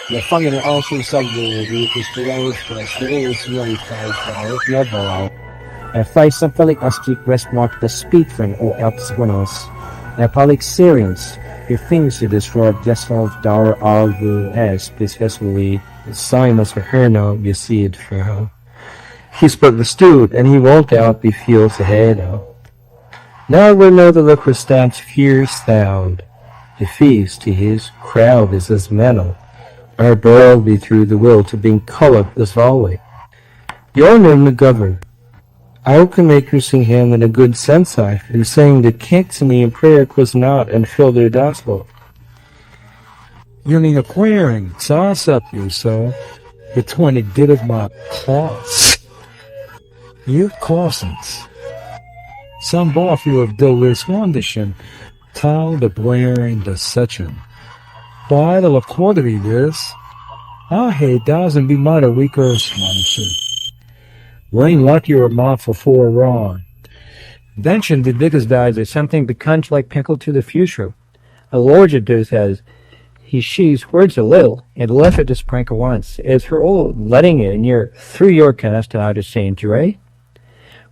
The function also subdivided is below is really called level. Faz simply a street west mark the speed friend or else winners. Public series. If things to destroy just of dollar RVS, especially Simon's for her now, you see it for her. He spoke the stood and he walked out the fields ahead. Now we know the look stands fierce sound. The feast to his crowd is as metal. Our boiled be through the will to being colored this volley. Your name the govern. I can make you sing him in a good sense in saying that cake to me in prayer was not and fill their gospel. You need acquiring, sauce up you so. It's when it did of my claws. You crossings. Some boff you of Dover's condition, tau the blaring the suction. By the quantity this, I hate doesn't be mighty weaker sponson. Rain like your mouth for 4 wrong. Invention the biggest dies is something to cunch like pickle to the future. A lord do says, he she's words a little, and left it to sprinkle once, as for old letting it in your through your cast out of Saint Ray.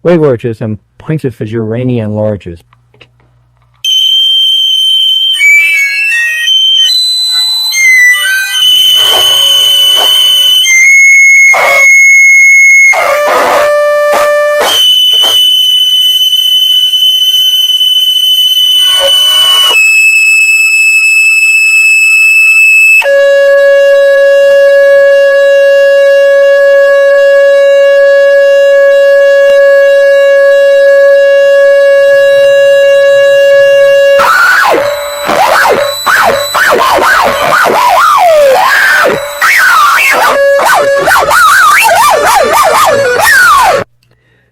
Waywarches and points of Uranian larges.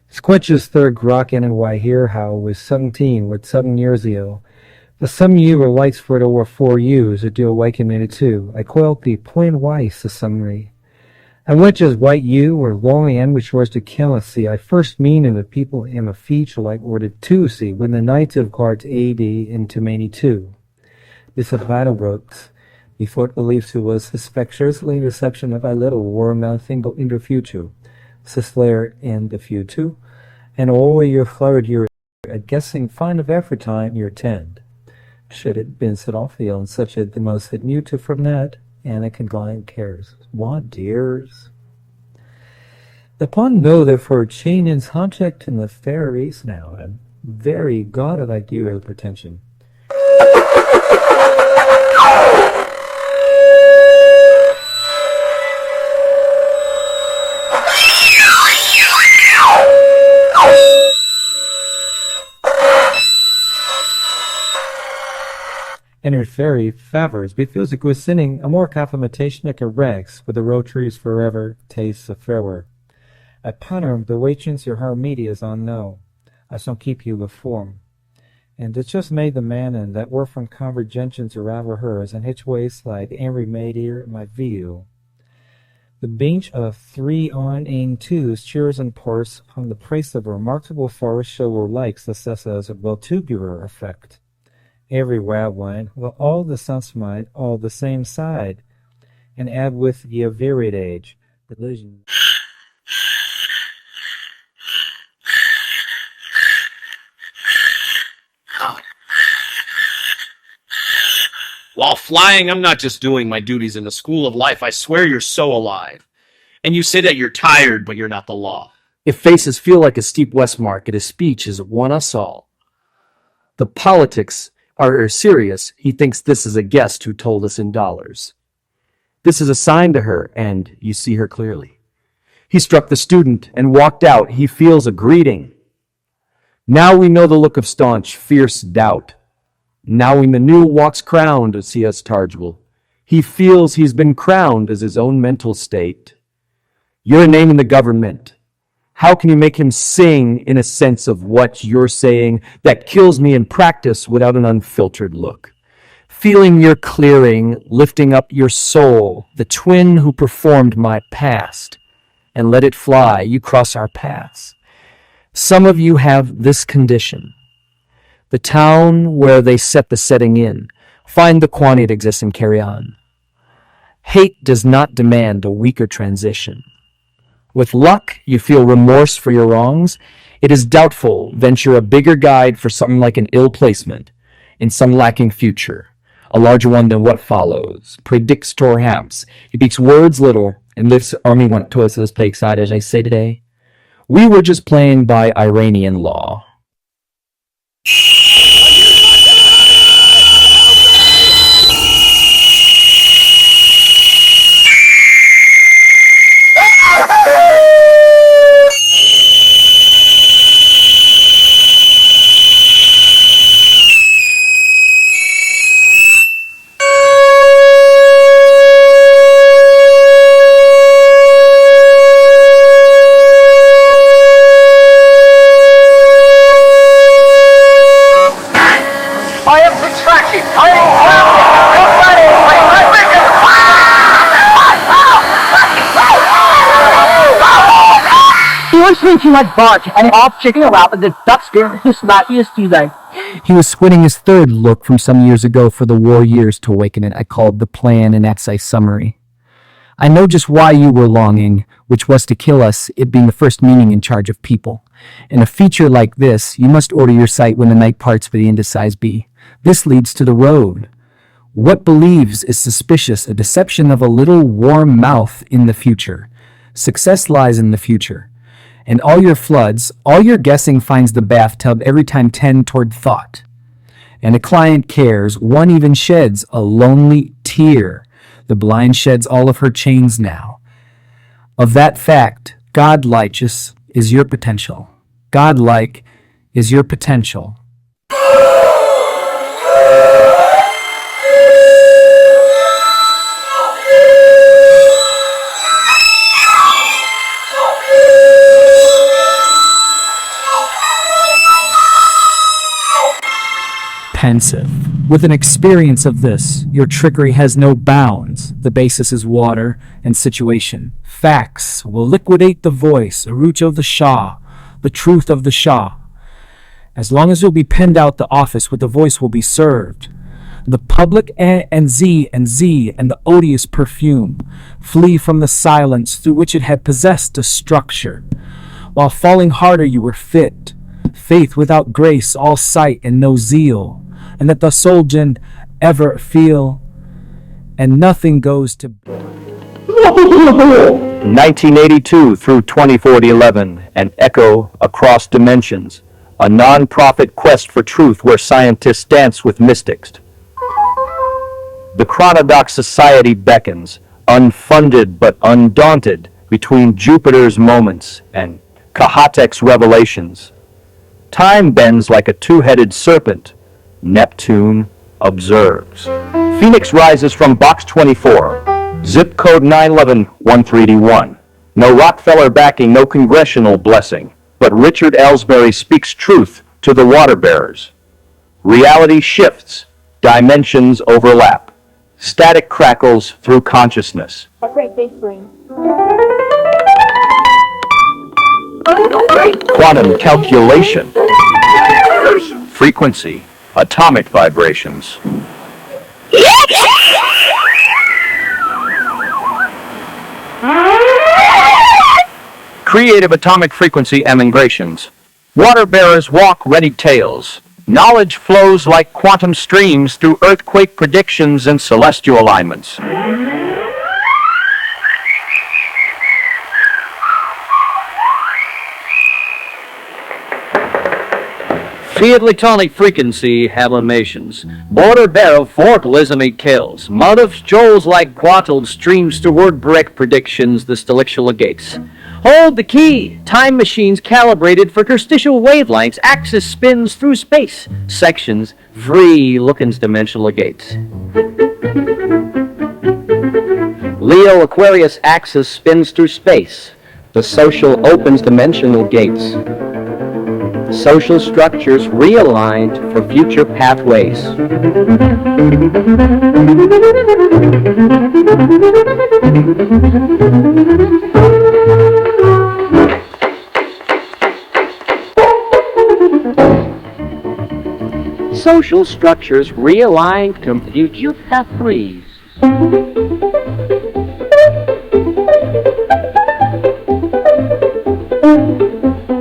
Squinch's third rockin' and why here how was 17 with 7 years ago. The some you were lights for it over 4 years a do awaken me too. I coiled the plain white the summary. And which is white you or long and which was to kill us see. I first mean in the people in a feature like ordered to see when the nights of cards AD into many two. This of battle ropes. Before it believes who was suspectiously reception of a little warm nothing in the future. Sislayer in the future. And all your flurried you're at guessing fine of every time you're tend. Should it been set off the on such a the most that new to from that, and a conglide cares. What dears? The pun know that for chain in object in the fairies now, and very god of idea of pretension. And her fairy favors befeels it was sinning a more confirmation like a rex with the rotaries forever tastes of farewell. I ponder the waitings your her medias on no. I shall keep you before. And it just made the man and that were from convergentions around hers and hitch ways like every made here my view. The bench of 3 on in 2s cheers and purse on the praise of a remarkable forest show likes the cessas of well tubular effect. Every wild one, well, all the sunlight, all the same side, and add with the varied age, religion. While flying, I'm not just doing my duties in the school of life. I swear you're so alive. And you say that you're tired, but you're not the law. If faces feel like a steep west market, his speech is one us all. The politics are serious. He thinks this is a guest who told us in dollars. This is a sign to her, and you see her clearly. He struck the student and walked out. He feels a greeting. Now we know the look of staunch, fierce doubt. Now when the new walks crowned to see us targeable, he feels he's been crowned as his own mental state. You're naming the government. How can you make him sing in a sense of what you're saying that kills me in practice without an unfiltered look? Feeling your clearing, lifting up your soul, the twin who performed my past, and let it fly, you cross our paths. Some of you have this condition. The town where they set the setting in, find the quantity that exists and carry on. Hate does not demand a weaker transition. With luck, you feel remorse for your wrongs. It is doubtful venture a bigger guide for something like an ill placement in some lacking future, a larger one than what follows. Predicts Torhams. He speaks words little, and lifts army went to us as pake side, as I say today. We were just playing by Iranian law. He was thinking like bark and off checking around and the ducks scared his snappiest Tuesday. He was squinting his third look from some years ago for the war years to awaken it. I called the plan an excise summary. I know just why you were longing, which was to kill us, it being the first meaning in charge of people. In a feature like this, you must order your sight when the night parts for the indecise be. This leads to the road. What believes is suspicious, a deception of a little warm mouth in the future. Success lies in the future. And all your floods, all your guessing finds the bathtub every time tend toward thought. And a client cares, one even sheds a lonely tear. The blind sheds all of her chains now. Of that fact, godlighteous is your potential. Godlike is your potential. Pensive. With an experience of this, your trickery has no bounds. The basis is water and situation. Facts will liquidate the voice, Aruch of the Shah, the truth of the Shah. As long as you'll be penned out the office with the voice will be served. The public and Z and the odious perfume flee from the silence through which it had possessed a structure. While falling harder you were fit. Faith without grace, all sight and no zeal. And that the soul didn't ever feel, and nothing goes to 1982 through 2011, an echo across dimensions, a non-profit quest for truth where scientists dance with mystics. The Chronodox Society beckons, unfunded but undaunted, between Jupiter's moments and Kahatek's revelations. Time bends like a two-headed serpent. Neptune observes. Phoenix rises from box 24, zip code 911-1381. No Rockefeller backing, no congressional blessing, but Richard Ellsbury speaks truth to the water bearers. Reality shifts, dimensions overlap, static crackles through consciousness. A great big brain. Quantum calculation, frequency, atomic vibrations. Creative atomic frequency emigrations. Water bearers walk ready tails. Knowledge flows like quantum streams through earthquake predictions and celestial alignments. Fiat-latonic frequency halimations. Border barrel forklismic kills. Mud of joles like quattled streams toward break predictions the stelixual gates. Hold the key. Time machines calibrated for terstitial wavelengths. Axis spins through space. Sections free lookins dimensional gates. Leo Aquarius axis spins through space. The social opens dimensional gates. Social structures realigned for future pathways. Social structures realigned to future pathways.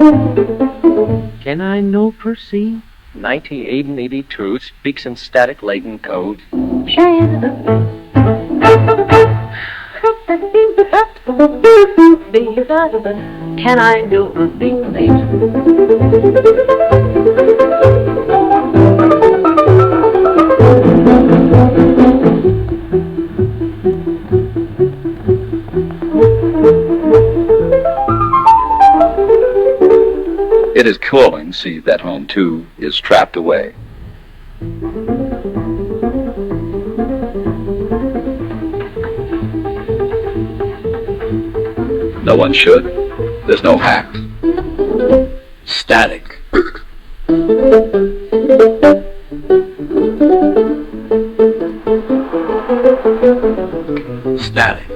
Can I no perceive? 9882 speaks in static latent code. Can I do It is cooling. See that home too is trapped away. No one should. There's no hack. Static. Static.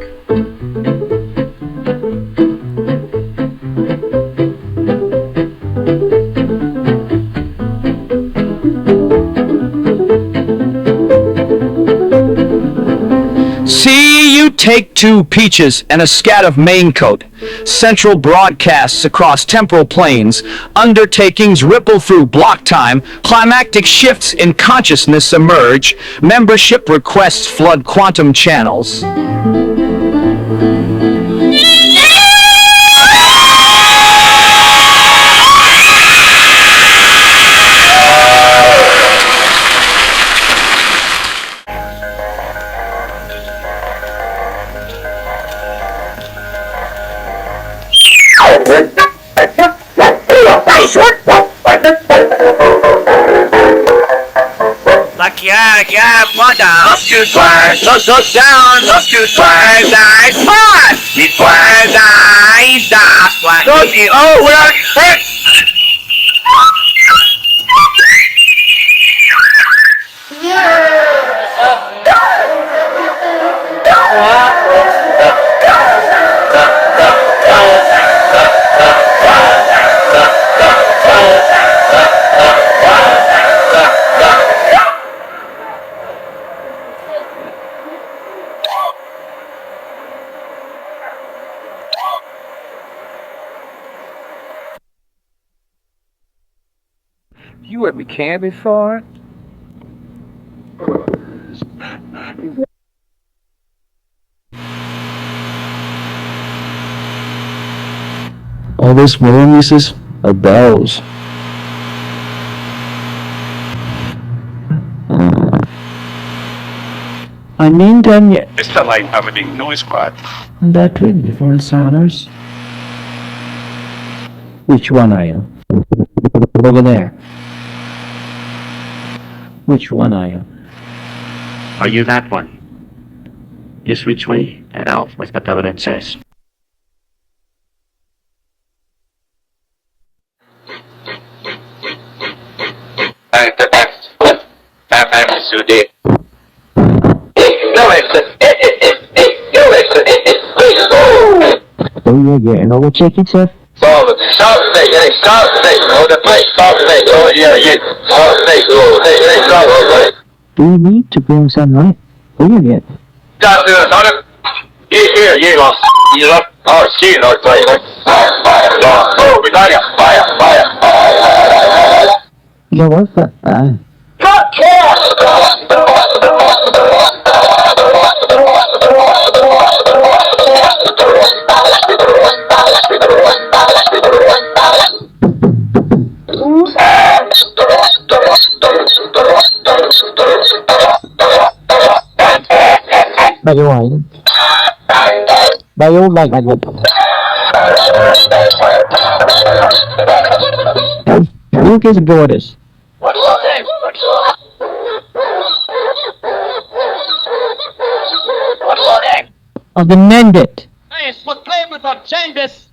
See, you take 2 peaches and a scat of maincoat. Central broadcasts across temporal planes. Undertakings ripple through block time. Climactic shifts in consciousness emerge. Membership requests flood quantum channels. Like yeah, mother. Up to twice, look down, up to twice, I spot. It was I, that's what. Oh, well, You ever can before? All this noise are bells. I mean done yet. it's the light of a big noise squad. That twin before the sounders. Which one are you? Over there. Which one are you? Are you that one? Yes, which way? And out with what the evidence says. Oh yeah, and over chicken chef. Do you need to bring sunlight? Oh yeah. Yeah, what's that? Bayo like Look at the borders. Of the mended. Nice, what claim without changes?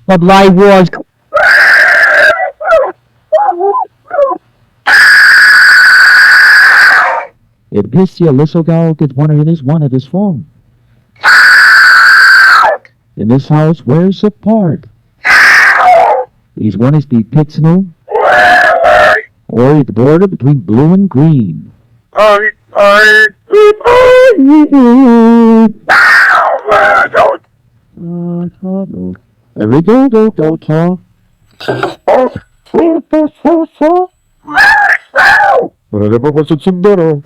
But live was. If this here little girl gets one of his phone. In this house, where's the park? He's one is the pixel or the border between blue and green. Every day, don't talk. Whatever was it better.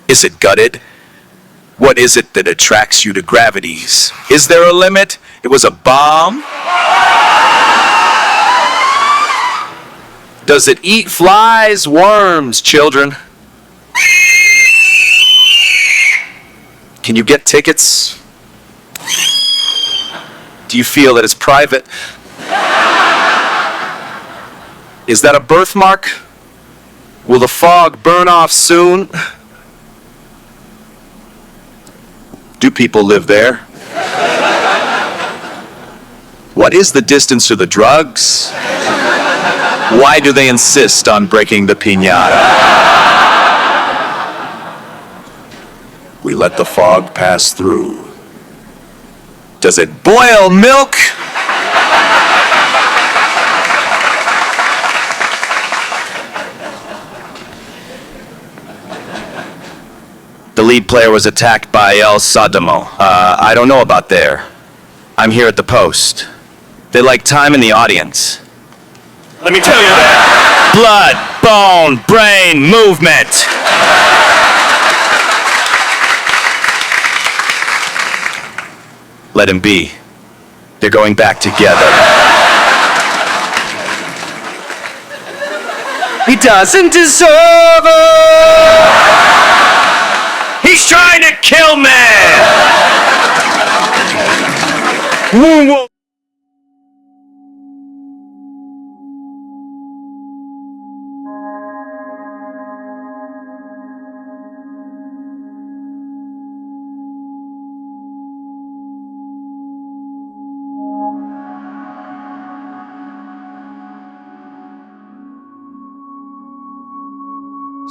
Is it gutted? What is it that attracts you to gravities? Is there a limit? It was a bomb? Does it eat flies, worms, children? Can you get tickets? Do you feel that it's private? Is that a birthmark? Will the fog burn off soon? Do people live there? What is the distance to the drugs? Why do they insist on breaking the piñata? We let the fog pass through. Does it boil milk? The lead player was attacked by El Sadamo. I don't know about there. I'm here at the post. They like time in the audience. Let me tell you that. Blood, bone, brain, movement. Let him be. They're going back together. He doesn't deserve it. He's trying to kill me! Woo-woo.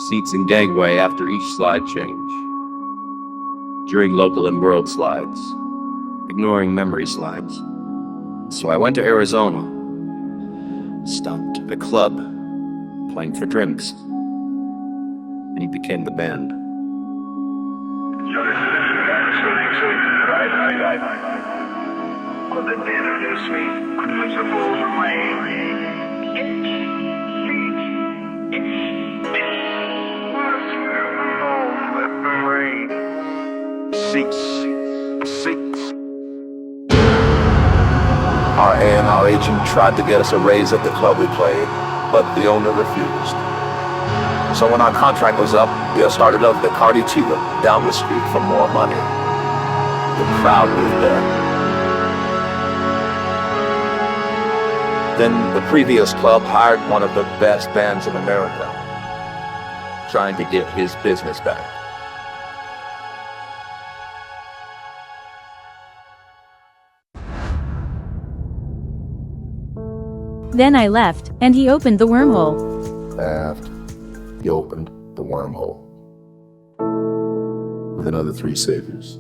Seats and gangway after each slide change. During local and world slides, ignoring memory slides. So I went to Arizona, stopped at a club, playing for drinks, and he became the band. Seats. Our A&R agent tried to get us a raise at the club we played, but the owner refused. So when our contract was up, we started up the Cardi Chiva down the street for more money. The crowd was there. Then the previous club hired one of the best bands in America, trying to get his business back. Then I left, and he opened the wormhole. He opened the wormhole. With another 3 saviors.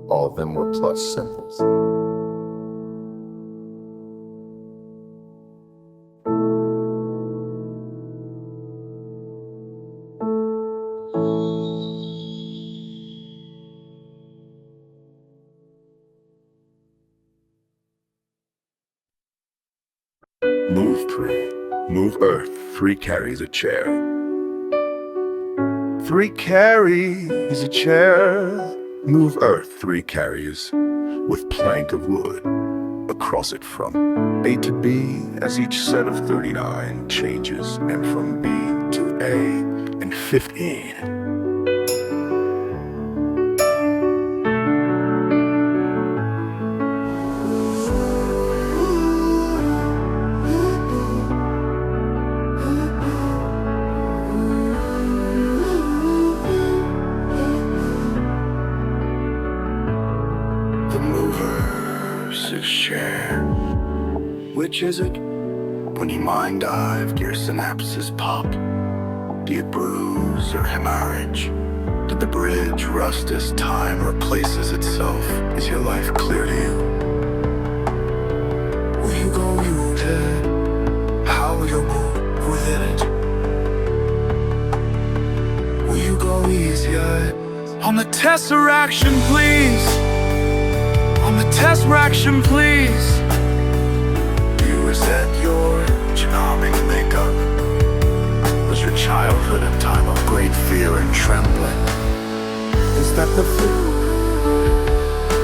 All of them were plus symbols. Move 3. Move Earth 3 carries a chair. 3 carries a chair. Move Earth 3 carries with plank of wood across it from A to B as each set of 39 changes, and from B to A and 15. The movers massive share. Which is it? When you mind dive, your synapses pop. Do you bruise or hemorrhage? Did the bridge rust as time replaces itself? Is your life clear to you? Will you go rooted? How will you move within it? Will you go easier? On the tesseraction, please. On the tesseraction, please. Do you resent your genomic makeup? Was your childhood a time of great fear and trembling? Is that the flu?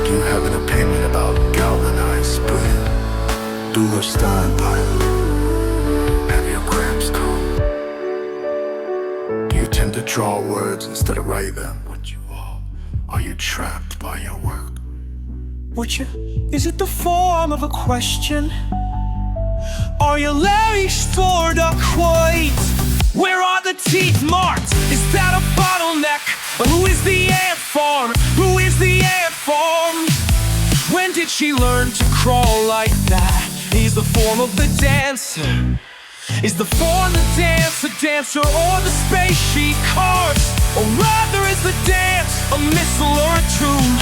Do you have an opinion about galvanized spring? Do you stand by? Have your cramps come? Do you tend to draw words instead of write them? Would you all? Are you trapped by your work? Would you? Is it the form of a question? Are you Larry stored up quite? Where are the teeth marked? Is that a bottleneck? But who is the ant farm? Who is the ant farm? When did she learn to crawl like that? Is the form of the dancer? Is the form the dance, a dancer, or the space she carves? Or rather is the dance a missile or a tomb?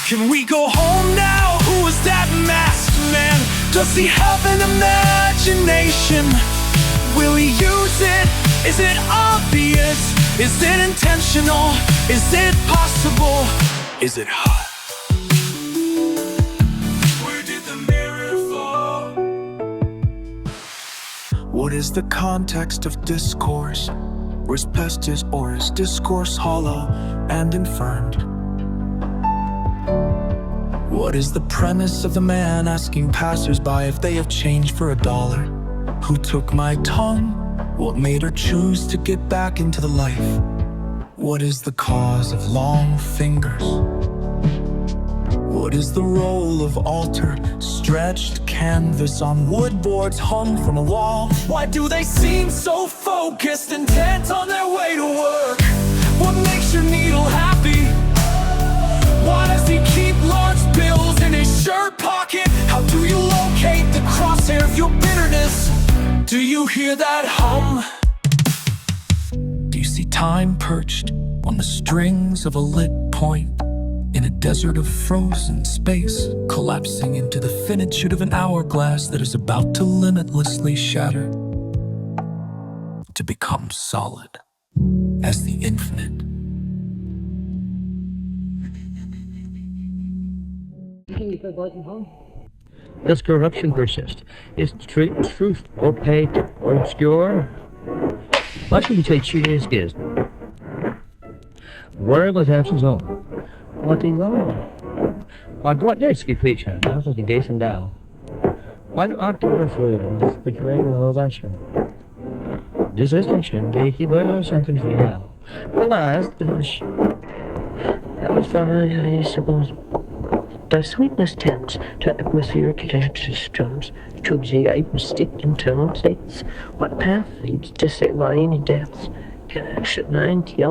Can we go home now? Who is that masked man? Does he have an imagination? Will he use it? Is it obvious? Is it intentional? Is it possible? Is it hot? Where did the mirror fall? What is the context of discourse? Or is pestis or is discourse hollow and infirmed? What is the premise of the man asking passers-by if they have change for $1? Who took my tongue? What made her choose to get back into the life? What is the cause of long fingers? What is the role of altar? Stretched canvas on wood boards hung from a wall. Why do they seem so focused, intent on their way to work? What makes your needle happy? Why does he keep large bills in his shirt pocket? How do you locate the crosshair of your bitterness? Do you hear that hum? Do you see time perched on the strings of a lit point in a desert of frozen space, collapsing into the finitude of an hourglass that is about to limitlessly shatter, to become solid as the infinite? Does corruption persist? Is truth opaque or obscure? What should we say cheers is? Where was his own? What is on? What next feature? How does he gaze down? What ought to refer to the great action? This extension, they keep on something for now. The last, that was fine, I suppose. The sweetness tends to atmospheric systems to exaggerate stick internal states. What path leads to saline depths? Connection 90.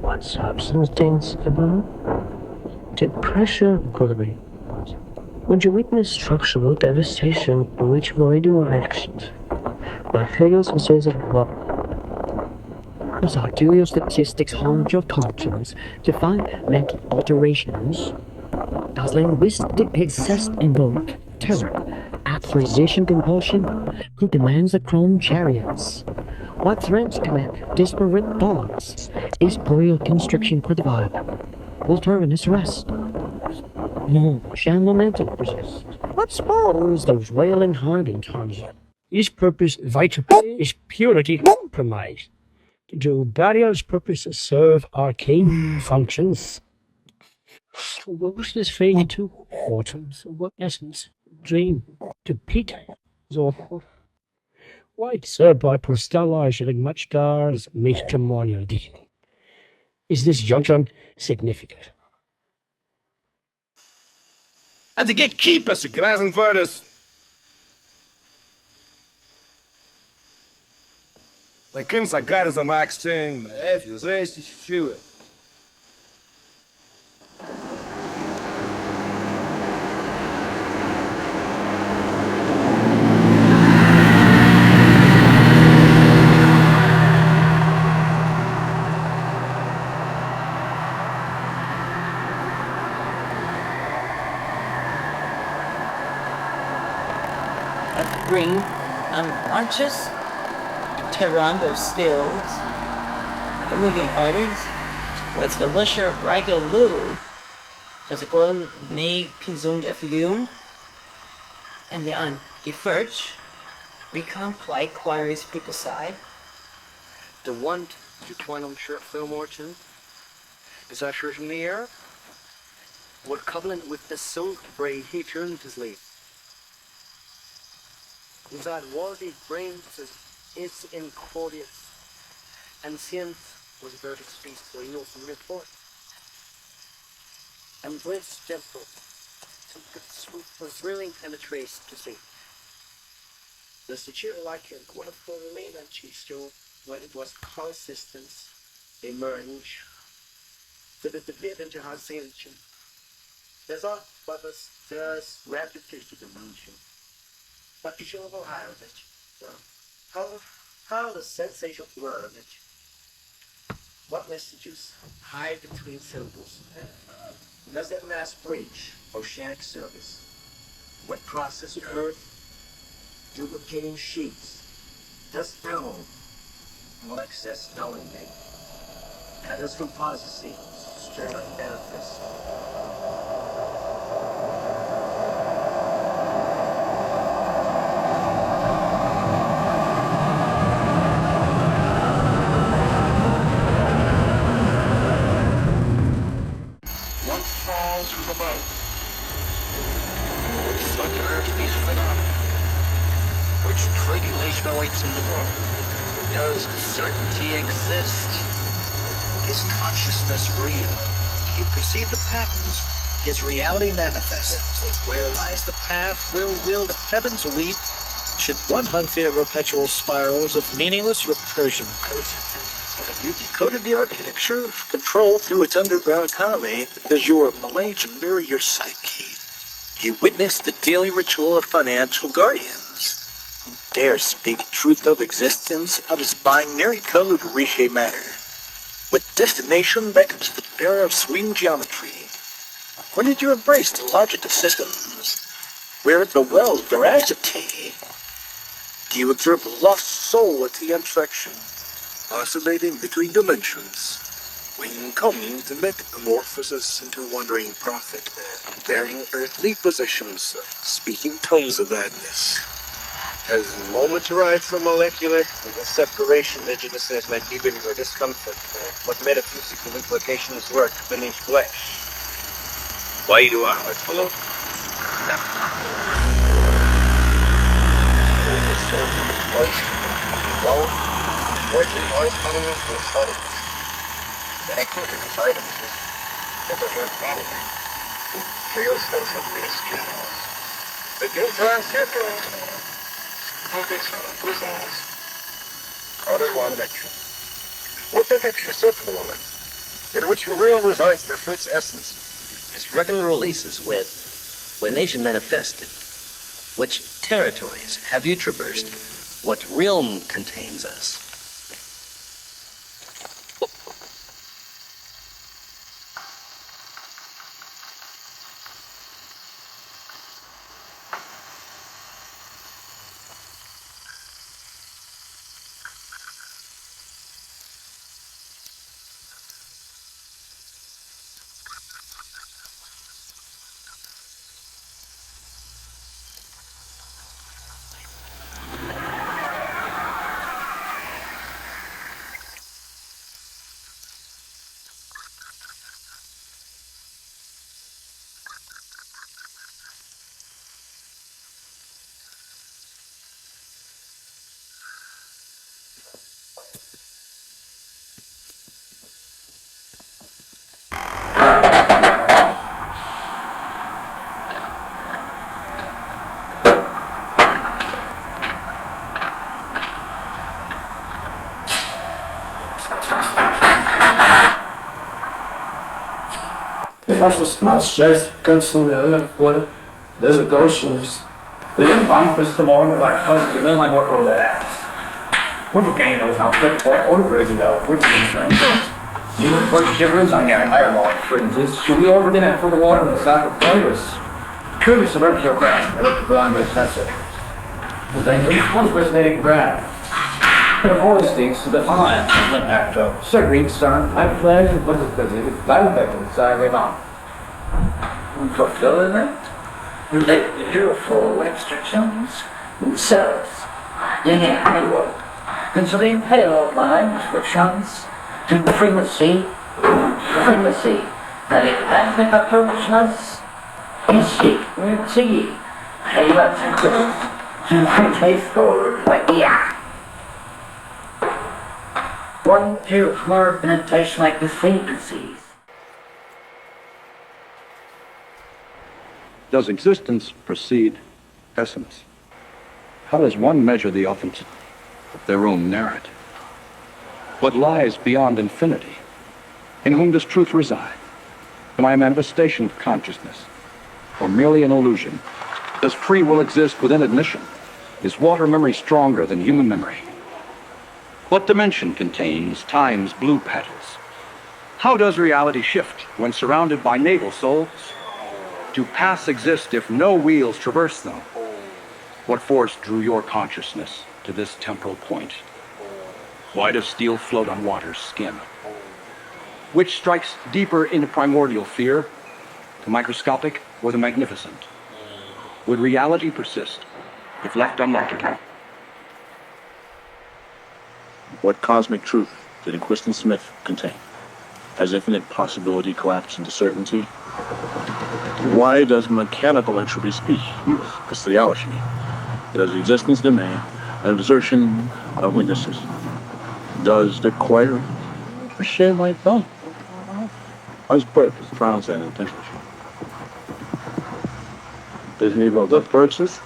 What substance tends to pressure equilibrium? Would you witness structural devastation in which voidal actions? My fails and says of law. As arterial statistics hold your conscience to find mental alterations, does linguistic excess invoke terror, authorization compulsion, who demands the chrome chariots? What threats command disparate bonds? Is boreal constriction for the vibe? Will terminus rest? No, shall momentum persist? What spawns those wailing harbinger? His purpose vital is purity compromised. Do barriers' purposes serve arcane functions? What was this fading to autumns? What essence? Dream to Peter? Or why served by postallage like much stars meet testimonial? Is this junction significant? En de gatekeepers grijzen voor dus. De kunst dat grijzen aan maak sting, even richtig vuur. green arches, Terrando stills, the moving artists, with the lusher Raveller, das Golden Ne Pinzon Efflume, and the Furch, become like Clarice Picaside. The 1 to 20 short film origin is ushered in the air. What covenant with the soul braid he turned his leaf. Inside worthy brains is incordious, and science was very speech for you from report. And bliss gentle, was thrilling and a trace to see. The secure like a wonderful remain and she still when it was consistence emerge. So that the bit into her sensation. There's all but there's rapidly to dimension. But you should know how of it. How the sensation word of it. What messages hide between syllables? Does that mass breach oceanic service? What process of earth? Duplicating sheets? Does stone? More excess knowing me? And does composite stir benefits? Awaits in the world. Does certainty exist? Is consciousness real? You perceive the patterns. Is reality manifest? Where lies the path? Will the heavens weep? Should one hunt fear perpetual spirals of meaningless recursion? You decoded the architecture of control through its underground economy because you were made to mirror your psyche. You witnessed the daily ritual of financial guardians. Dare speak truth of existence of its binary code reshape matter. With destination beckons the bearer of swing geometry. When did you embrace the logic of systems? Where it bewells veracity? Do you observe a lost soul at the intersection, oscillating between dimensions? When coming to metamorphosis into wandering prophet, bearing earthly positions, speaking tongues of madness. As the moment arrived for molecular separation, legitimacy might deepen your discomfort. What metaphysical implications lurk beneath flesh? Why do I follow? What the heck is so for moment? In which your real resides their fruit's essence. Its reckoning releases with when nation manifested. Which territories have you traversed? What realm contains us? Das ist mal stress, kannst du mir what there's a ghost was the bomb was the morning like you know like what all that. What the game was now flip or bridge out, which is you look for shivers on your higher wall, for instance. Should we over dinner for the water on the side of players? Curious about your craft, I look blind but that's it. Well, thank you. One fascinating graph. There are always things to define an act of certain start. I pledge what is the dialectic inside the mouth. Fulfill it. Relate the beautiful restrictions themselves. In the handwork. Considering pale lines restrictions to the frequency that it ethnic approaches is see. Hey, let's to taste forward like yeah. 1, 2, 4, and it tastes like the frequencies. Does existence precede essence? How does one measure the authenticity of their own narrative? What lies beyond infinity? In whom does truth reside? Am I a manifestation of consciousness, or merely an illusion? Does free will exist within admission? Is water memory stronger than human memory? What dimension contains time's blue petals? How does reality shift when surrounded by naval souls? Do paths exist if no wheels traverse them? What force drew your consciousness to this temporal point? Why does steel float on water's skin? Which strikes deeper into primordial fear, the microscopic or the magnificent? Would reality persist if left unlocked? What cosmic truth did Inquisitor Smith contain? Has infinite possibility collapsed into certainty? Why does mechanical entropy speak? It's theology. Does existence demand an assertion of witnesses? Does the choir share my thought? How's purpose, frowns, and intention? Does he about the purchase?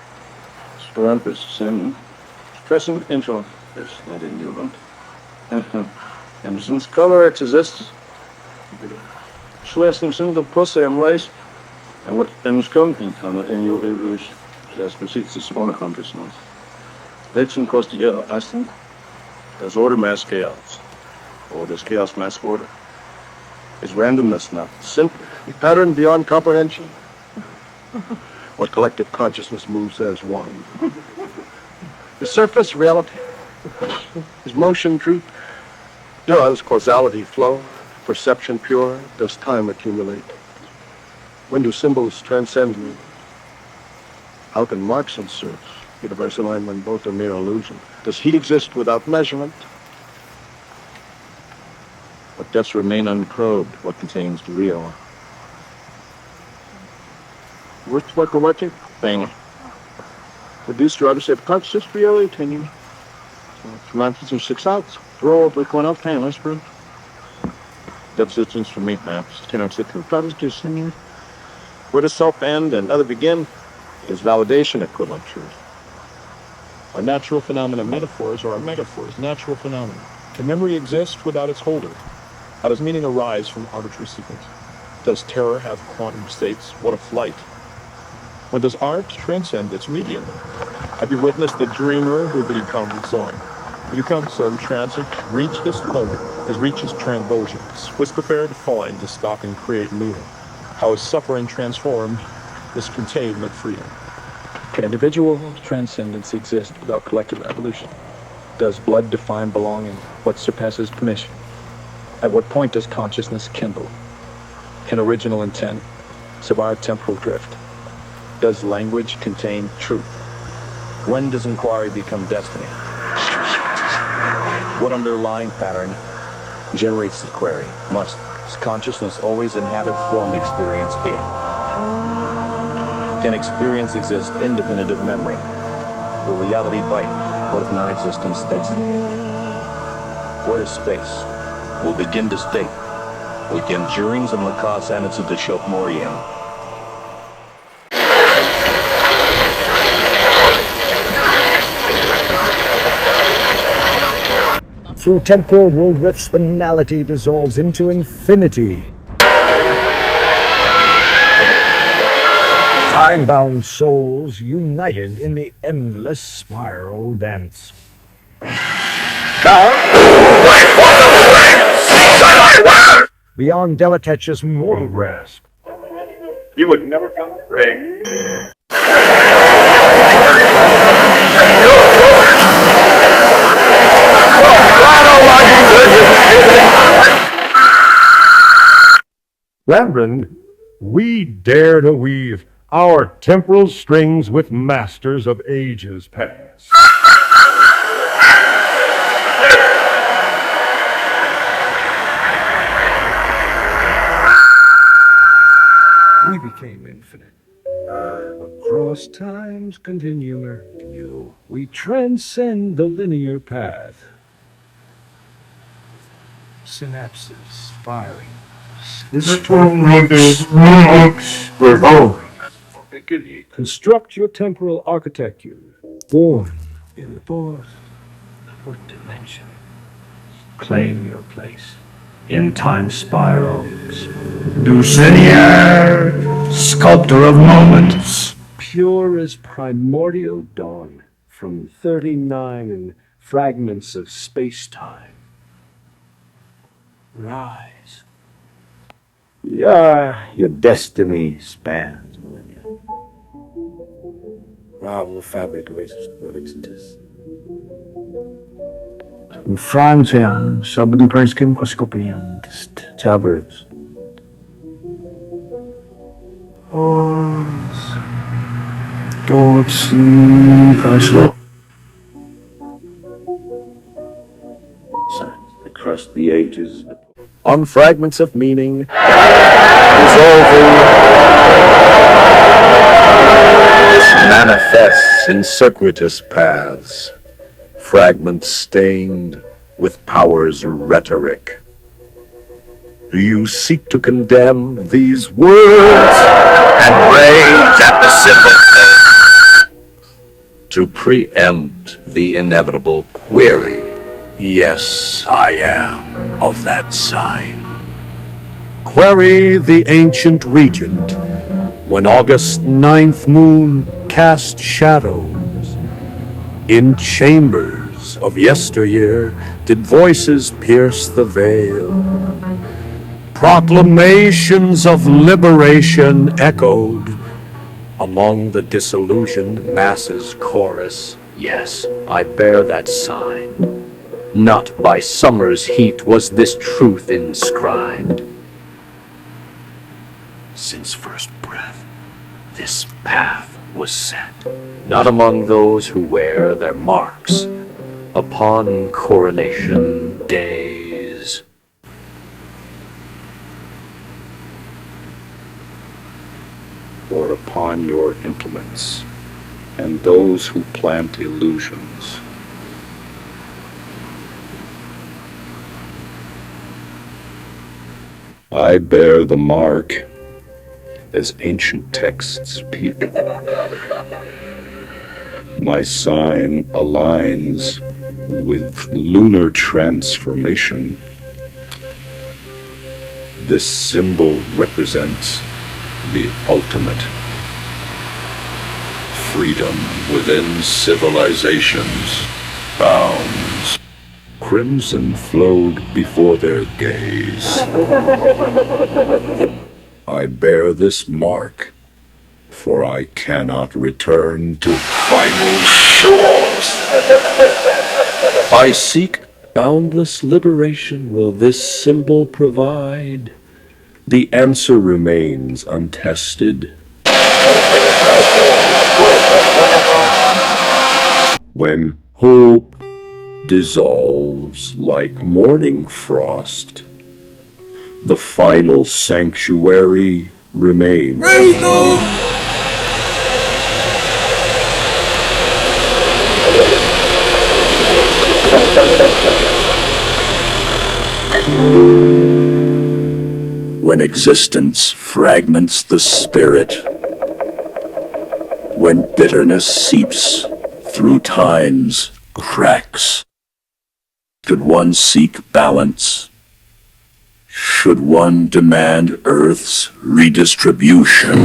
Parameters, same. Present intro. Yes, I didn't do that. Emerson's color exists. Schwester the process and race. And what Emerson coming in your English, das precieze vorne consciousness. Letzten kostet ja ersten. Das order mass chaos. Or does chaos mass order? Is randomness not simple? A pattern beyond comprehension? What collective consciousness moves as one? The surface reality? Is motion truth? Does causality flow? Perception pure? Does time accumulate? When do symbols transcend me? How can marks insert universal line when both are mere illusion? Does heat exist without measurement? What depths remain unprobed? What contains the real? What's what collective thing? Reduced to others have conscious reality attaining. Semantics of 6 outs. Roll up like one up, painless, bro. Depth distance from meat maps. 10 out 6 products to singing. Where does self end and other begin? Is validation equivalent truth? Are natural phenomena metaphors or are metaphors natural phenomena? Can memory exist without its holder? How does meaning arise from arbitrary sequence? Does terror have quantum states? What a flight! When does art transcend its medium? Have you witnessed the dreamer who becomes song? You come some transit, reach this moment, has reached his transitions, was prepared to find, to stop and create new. How is suffering transformed this containment freedom? Can individual transcendence exist without collective evolution? Does blood define belonging? What surpasses permission? At what point does consciousness kindle? Can original intent survive temporal drift? Does language contain truth? When does inquiry become destiny? What underlying pattern generates the query? Must consciousness always inhabit form experience being? Can experience exist independent of memory? Will reality bite? What if non-existence stays? What is space? Will begin to state. Will begin jurings and Lacan sentence of the Shop Moriam. Through temporal world rifts, finality dissolves into infinity. Time-bound souls united in the endless spiral dance. Beyond Delatech's mortal grasp. You would never come to Ring. Reverend, we dare to weave our temporal strings with masters of ages past. We became infinite. Across time's continuum, we transcend the linear path. Synapses firing. Construct your temporal architecture. Born in the fourth dimension. Claim your place in time spirals. Dulcinea, sculptor of moments. Pure as primordial dawn from 39 fragments of space-time. Rise. Your destiny spans millennia. Raveller fabric of existence. Francia, sabendo preskim koskopiantist. Tabards. Gods, Chrysler. Across the ages. On fragments of meaning, manifests in circuitous paths, fragments stained with power's rhetoric. Do you seek to condemn these words and rage at the symbol? To preempt the inevitable query? Yes, I am of that sign. Query the ancient regent, when August 9th moon cast shadows. In chambers of yesteryear did voices pierce the veil. Proclamations of liberation echoed among the disillusioned masses' chorus. Yes, I bear that sign. Not by summer's heat was this truth inscribed. Since first breath, this path was set. Not among those who wear their marks upon coronation days. Or upon your implements, and those who plant illusions. I bear the mark as ancient texts peep. My sign aligns with lunar transformation. This symbol represents the ultimate freedom within civilization's bounds. Crimson flowed before their gaze. I bear this mark, for I cannot return to final shores. I seek boundless liberation. Will this symbol provide? The answer remains untested. When hope dissolves like morning frost, the final sanctuary remains. When existence fragments the spirit, when bitterness seeps through time's cracks, should one seek balance? Should one demand Earth's redistribution?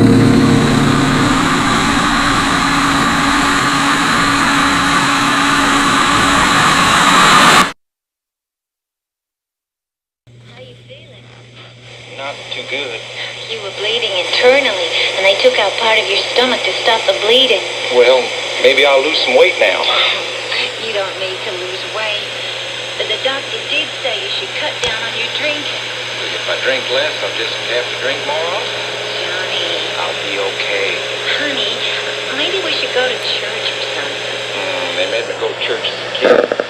Not too good. You were bleeding internally, and they took out part of your stomach to stop the bleeding. Well, maybe I'll lose some weight now. You don't need to lose weight. But the doctor did say you should cut down on your drinking. If I drink less, I'll just have to drink more often. Johnny. I'll be okay. Honey, maybe we should go to church or something. They made me go to church as a kid.